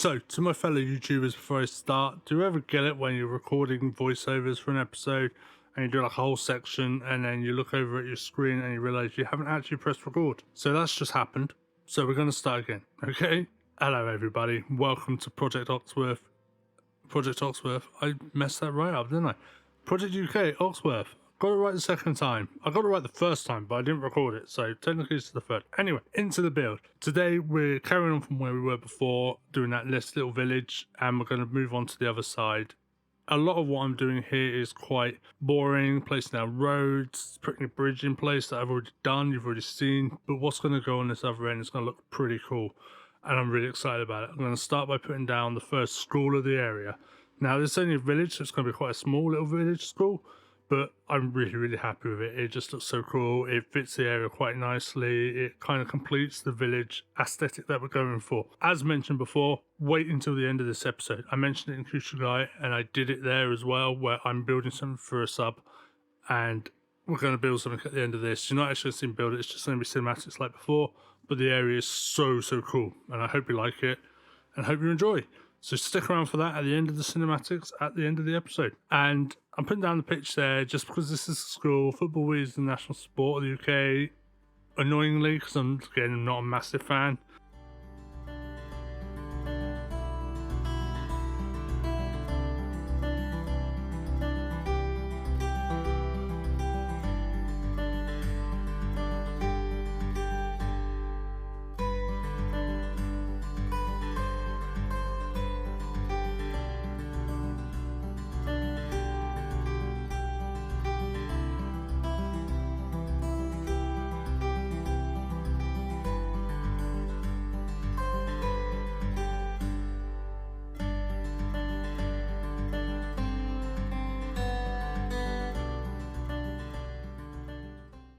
So, to my fellow YouTubers, before I start, do you ever get it when you're recording voiceovers for an episode and you do like a whole section and then you look over at your screen and you realise you haven't actually pressed record? So that's just happened. So we're going to start again, okay? Hello everybody, welcome to Project Oxworth. I messed that right up, didn't I? Project UK Oxworth. Got it right the second time. I got it right the first time, but I didn't record it, so technically it's the third. Anyway, into the build. Today we're carrying on from where we were before, doing that little village, and we're going to move on to the other side. A lot of what I'm doing here is quite boring, placing down roads, putting a bridge in place that I've already done, you've already seen, but what's going to go on this other end is going to look pretty cool, and I'm really excited about it. I'm going to start by putting down the first school of the area. Now, this is only a village, so it's going to be quite a small little village school, but I'm really happy with it. It just looks so cool. It fits the area quite nicely. It kind of completes the village aesthetic that we're going for. As mentioned before, wait until the end of this episode. I mentioned it in Gigabyte and I did it there as well, where I'm building something for a sub and we're going to build something at the end of this. You're not actually going to see me build it. It's just going to be cinematics like before, but the area is so cool and I hope you like it and hope you enjoy. So stick around for that at the end of the cinematics, at the end of the episode. And I'm putting down the pitch there just because this is a school. Football is the national sport of the UK, annoyingly, because I'm, again, not a massive fan.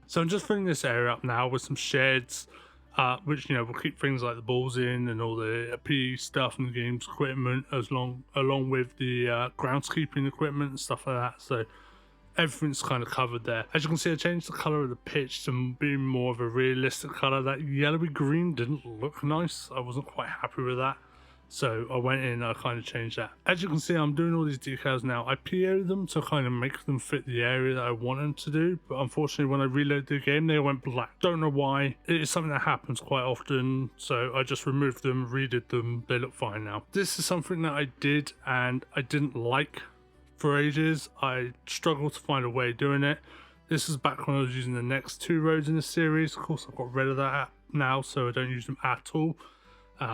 So I'm just filling this area up now with some sheds, which, you know, will keep things like the balls in and all the PE stuff and the game's equipment, along with the groundskeeping equipment and stuff like that. So everything's kind of covered there. As you can see, I changed the colour of the pitch to be more of a realistic colour. That yellowy green didn't look nice. I wasn't quite happy with that. So I went in and I kind of changed that. As you can see, I'm doing all these decals now. I PO'd them to kind of make them fit the area that I want them to do. But unfortunately, when I reloaded the game, they went black. Don't know why. It is something that happens quite often. So I just removed them, redid them. They look fine now. This is something that I did and I didn't like for ages. I struggled to find a way of doing it. This is back when I was using the next two roads in the series. Of course, I've got rid of that now, so I don't use them at all.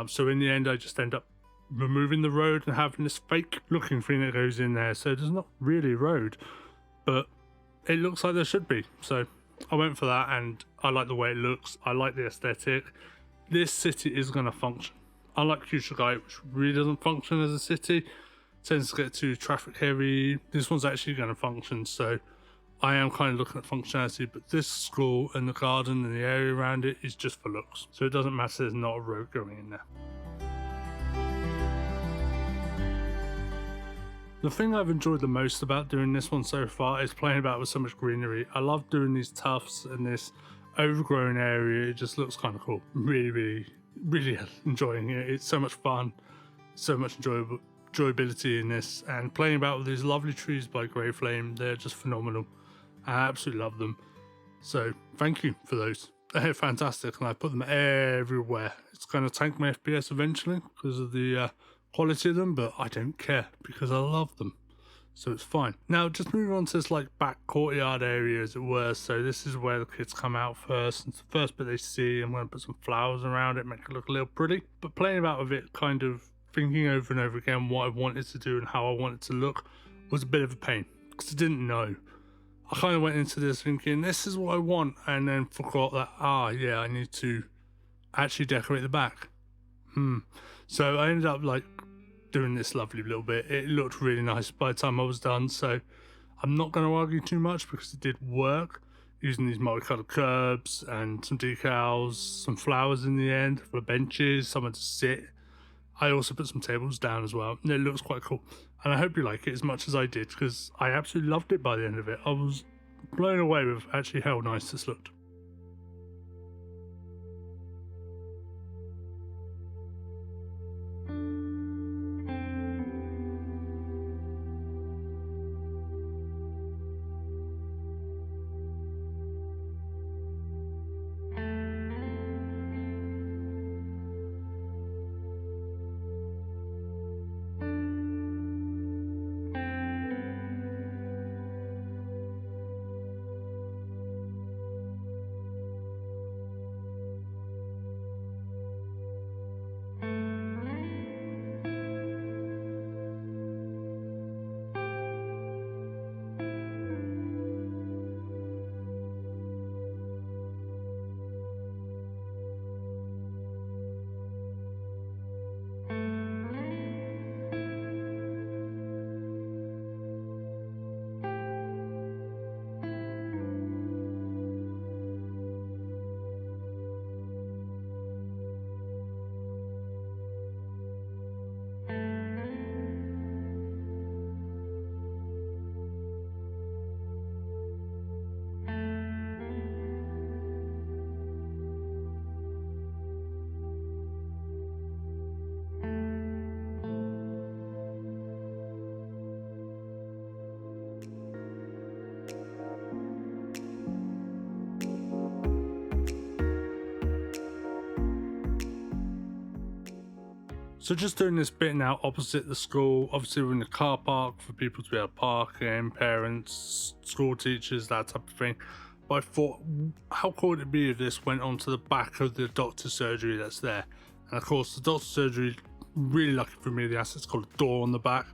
So in the end, I just end up removing the road and having this fake looking thing that goes in there. So there's not really a road, but it looks like there should be. So I went for that and I like the way it looks. I like the aesthetic. This city is going to function. Unlike Gigabyte, which really doesn't function as a city, tends to get too traffic heavy. This one's actually going to function. So I am kind of looking at functionality, but this school and the garden and the area around it is just for looks. So it doesn't matter, there's not a road going in there. The thing I've enjoyed the most about doing this one so far is playing about with so much greenery. I love doing these tufts and this overgrown area. It just looks kind of cool. Really enjoying it. It's so much fun, so much enjoyability in this, and playing about with these lovely trees by Grey Flame. They're just phenomenal. I absolutely love them. So thank you for those. They're fantastic and I put them everywhere. It's going to tank my FPS eventually because of the quality of them, but I don't care because I love them. So it's fine. Now just moving on to this like back courtyard area as it were. So this is where the kids come out first. It's the first bit they see. I'm going to put some flowers around it, make it look a little pretty. But playing about with it, kind of thinking over and over again what I wanted to do and how I wanted to look was a bit of a pain because I didn't know. I kind of went into this thinking this is what I want and then forgot that I need to actually decorate the back. So I ended up like doing this lovely little bit. It looked really nice by the time I was done, so I'm not going to argue too much because it did work, using these multicolored curbs and some decals, some flowers in the end for the benches, somewhere to sit. I also put some tables down as well, and it looks quite cool. And I hope you like it as much as I did, because I absolutely loved it by the end of it. I was blown away with actually how nice this looked. So just doing this bit now opposite the school. Obviously we're in the car park for people to be able to park in, parents, school teachers, that type of thing. But I thought, how cool would it be if this went onto the back of the doctor's surgery that's there? And of course the doctor's surgery, really lucky for me, the asset's got a door on the back.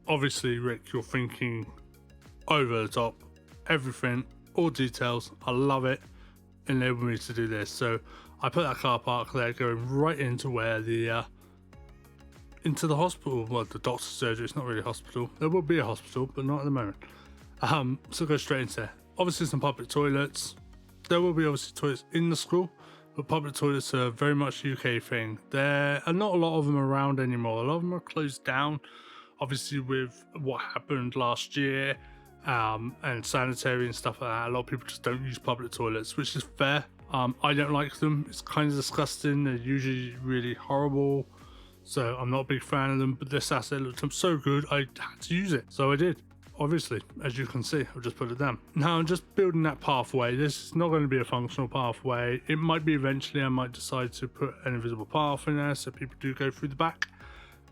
Obviously, Rick, you're thinking over the top, everything, all details. I love it. Enabled me to do this. So I put that car park there going right into where the into the hospital, well, the doctor's surgery. It's not really a hospital. There will be a hospital, but not at the moment. So go straight into there. Obviously some public toilets. There will be obviously toilets in the school, but public toilets are very much a UK thing. There are not a lot of them around anymore. A lot of them are closed down, obviously with what happened last year, and sanitary and stuff like that. A lot of people just don't use public toilets, which is fair. I don't like them. It's kind of disgusting. They're usually really horrible, so I'm not a big fan of them. But this asset looked so good, I had to use it, so I did. Obviously, as you can see, I've just put it down. Now I'm just building that pathway. This is not going to be a functional pathway. It might be eventually. I might decide to put an invisible path in there so people do go through the back.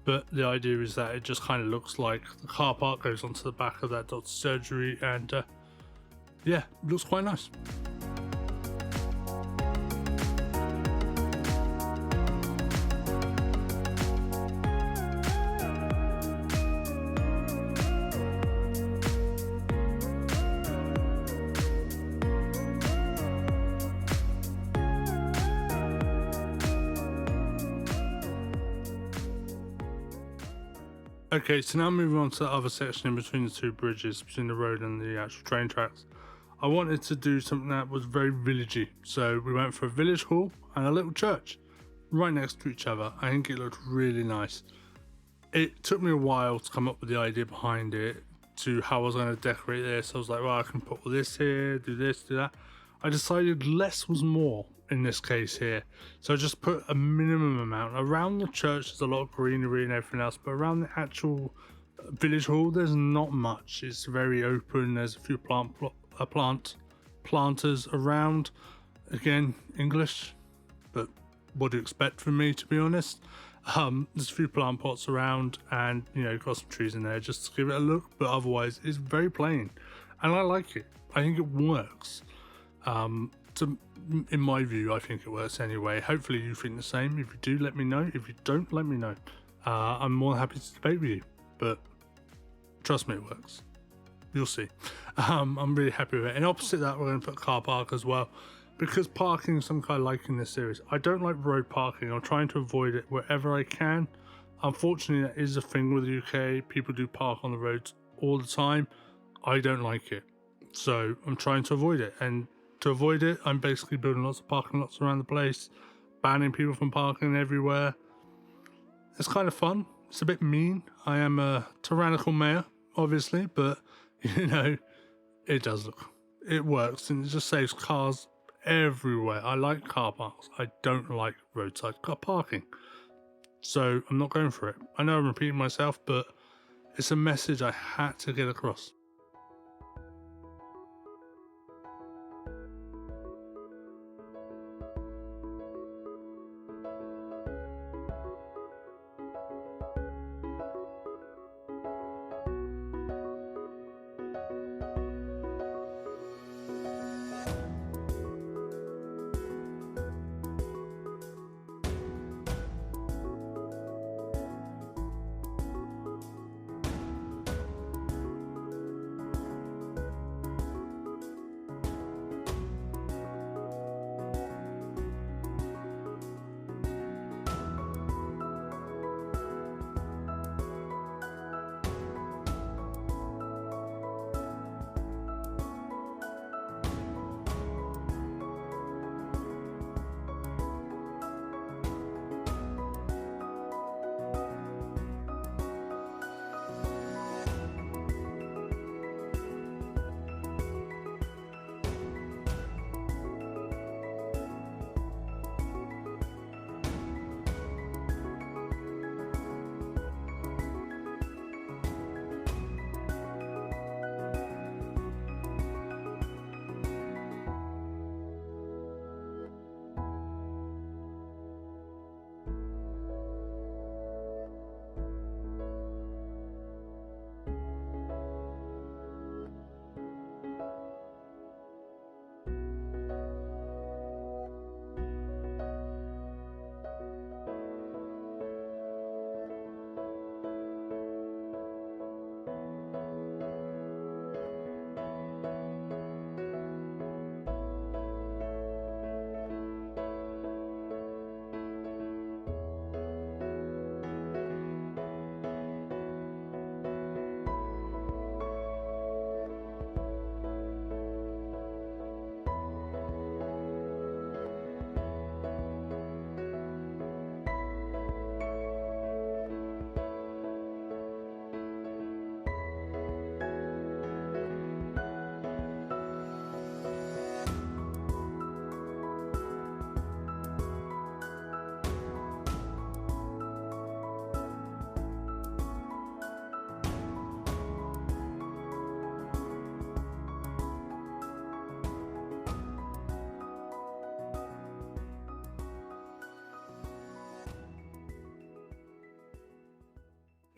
But the idea is that it just kind of looks like the car park goes onto the back of that doctor's surgery, and yeah, it looks quite nice. Okay, so now moving on to the other section in between the two bridges, between the road and the actual train tracks. I wanted to do something that was very villagey. So we went for a village hall and a little church right next to each other. I think it looked really nice. It took me a while to come up with the idea behind it, to how I was going to decorate this. I was like, well, I can put all this here, do this, do that. I decided less was more in this case here. So I just put a minimum amount. Around the church there's a lot of greenery and everything else, but around the actual village hall there's not much. It's very open. There's a few planters around. Again, English, but what do you expect from me, to be honest? There's a few plant pots around, and you know, got some trees in there just to give it a look, but otherwise it's very plain and I like it. I think it works. In my view, I think it works anyway. Hopefully you think the same. If you do, let me know. If you don't, let me know. I'm more than happy to debate with you, but trust me, it works. You'll see. I'm really happy with it. And opposite that, we're going to put car park as well, because parking is something I like in this series. I don't like road parking. I'm trying to avoid it wherever I can. Unfortunately, that is a thing with the UK. People do park on the roads all the time. I don't like it, so I'm trying to avoid it. And to avoid it, I'm basically building lots of parking lots around the place, banning people from parking everywhere. It's kind of fun. It's a bit mean. I am a tyrannical mayor, obviously, but you know, it does look, it works, and it just saves cars everywhere. I like car parks. I don't like roadside car parking, so I'm not going for it. I know I'm repeating myself, but it's a message I had to get across.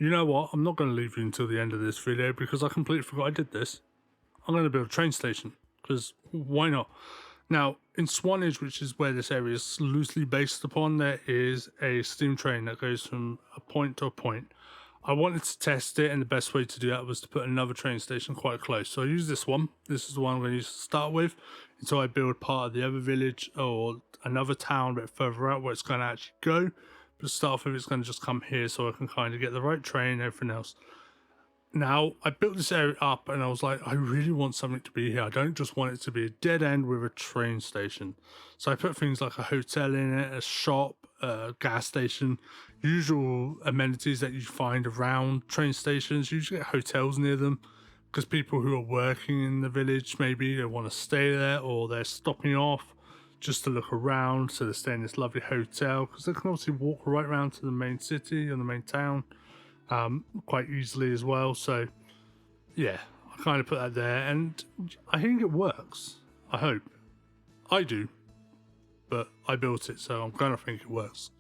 You know what? I'm not going to leave you until the end of this video because I completely forgot I did this. I'm going to build a train station because why not? Now, in Swanage, which is where this area is loosely based upon, there is a steam train that goes from a point to a point. I wanted to test it, and the best way to do that was to put another train station quite close. So I use this one. This is the one I'm going to use to start with until I build part of the other village or another town a bit further out where it's going to actually go. But to start off with, it's going to just come here so I can kind of get the right train and everything else. Now, I built this area up and I was like, I really want something to be here. I don't just want it to be a dead end with a train station. So I put things like a hotel in it, a shop, a gas station, usual amenities that you find around train stations. You usually get hotels near them because people who are working in the village, maybe they want to stay there or they're stopping off just to look around. So they stay in this lovely hotel because they can obviously walk right around to the main city and the main town. Quite easily as well. So yeah, I kind of put that there and I think it works. I hope. I do, but I built it, so I'm gonna think it works.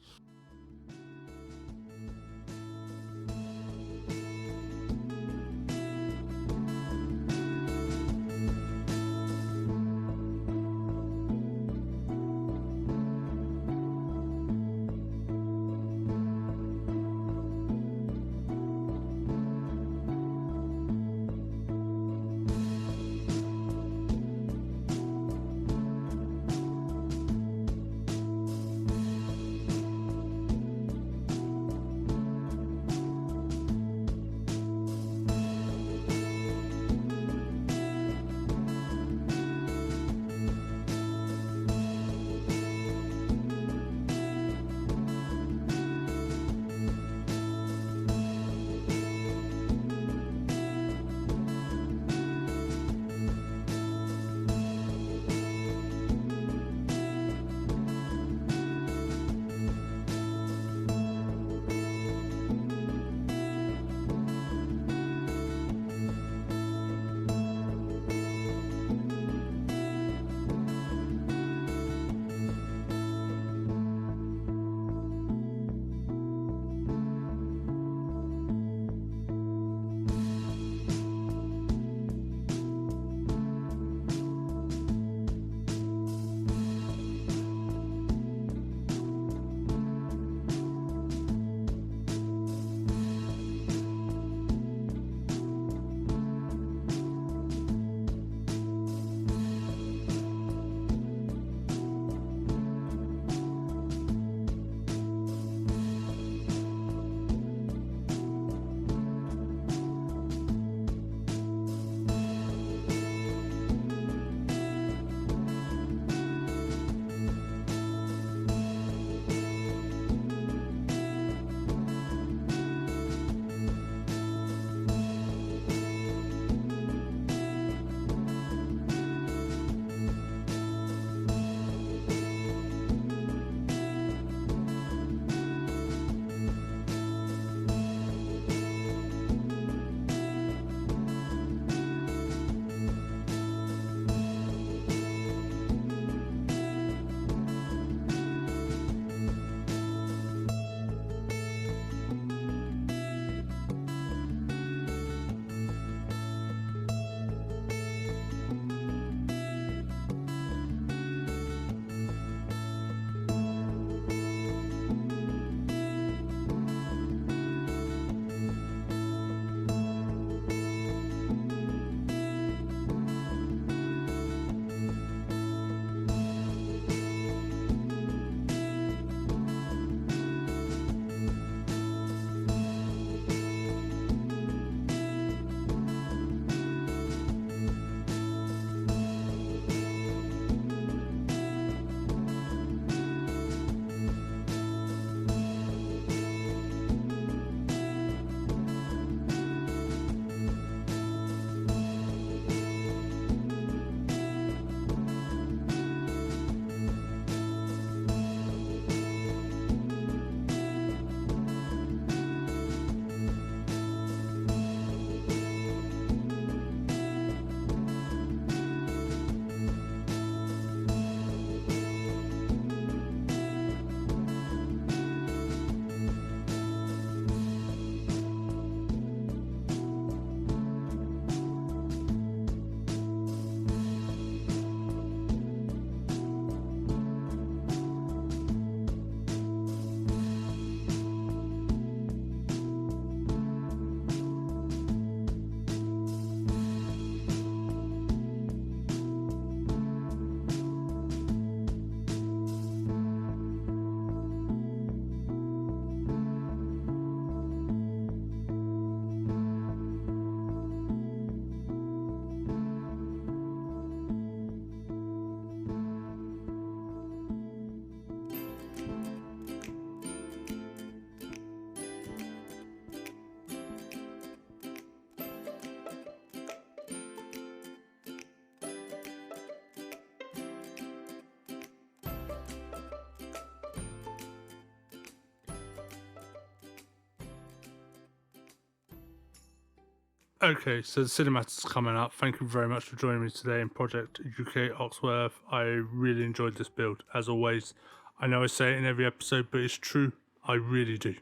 Okay, so the cinematics coming up. Thank you very much for joining me today in Project UK Oxworth. I really enjoyed this build, as always. I know I say it in every episode, but it's true. I really do.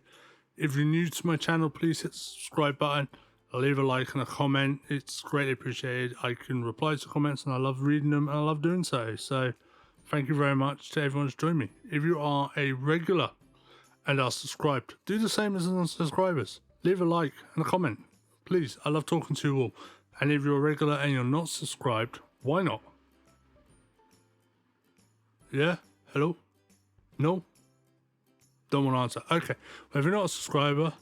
If you're new to my channel, please hit the subscribe button. Leave a like and a comment. It's greatly appreciated. I can reply to comments and I love reading them and I love doing so. So thank you very much to everyone who's joined me. If you are a regular and are subscribed, do the same as the non-subscribers. Leave a like and a comment. Please, I love talking to you all. And if you're a regular and you're not subscribed, why not? Yeah? Hello? No? Don't want to answer. Okay. Well, if you're not a subscriber,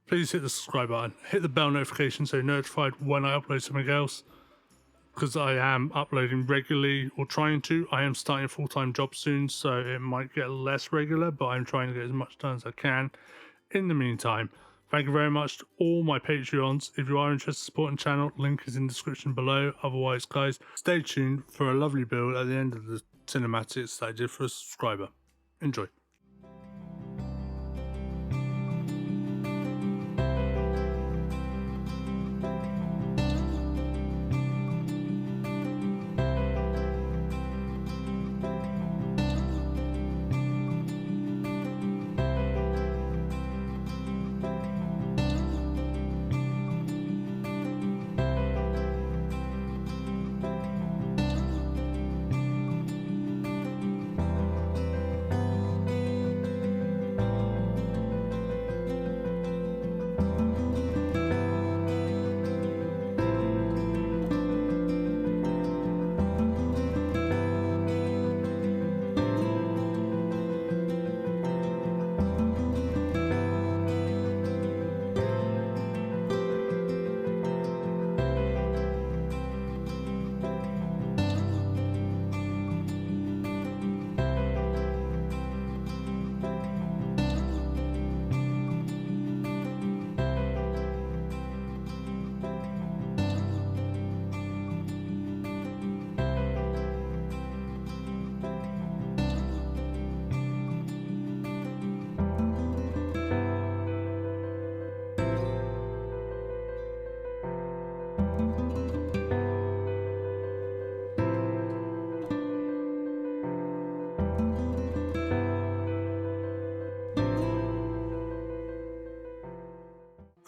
please hit the subscribe button. Hit the bell notification so you're notified when I upload something else. Because I am uploading regularly, or trying to. I am starting a full-time job soon, so it might get less regular, but I'm trying to get as much done as I can. In the meantime, thank you very much to all my Patreons. If you are interested in supporting the channel, link is in the description below. Otherwise, guys, stay tuned for a lovely build at the end of the cinematics that I did for a subscriber. Enjoy.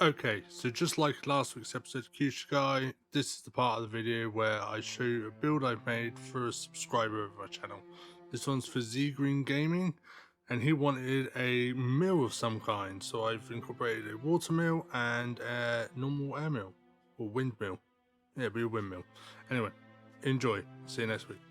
Okay, so just like last week's episode of Gigabyte, this is the part of the video where I show you a build I've made for a subscriber of my channel. This one's for Z Green Gaming, and he wanted a mill of some kind, so I've incorporated a water mill and a normal air mill, or windmill. Yeah, it'll be a windmill. Anyway, enjoy. See you next week.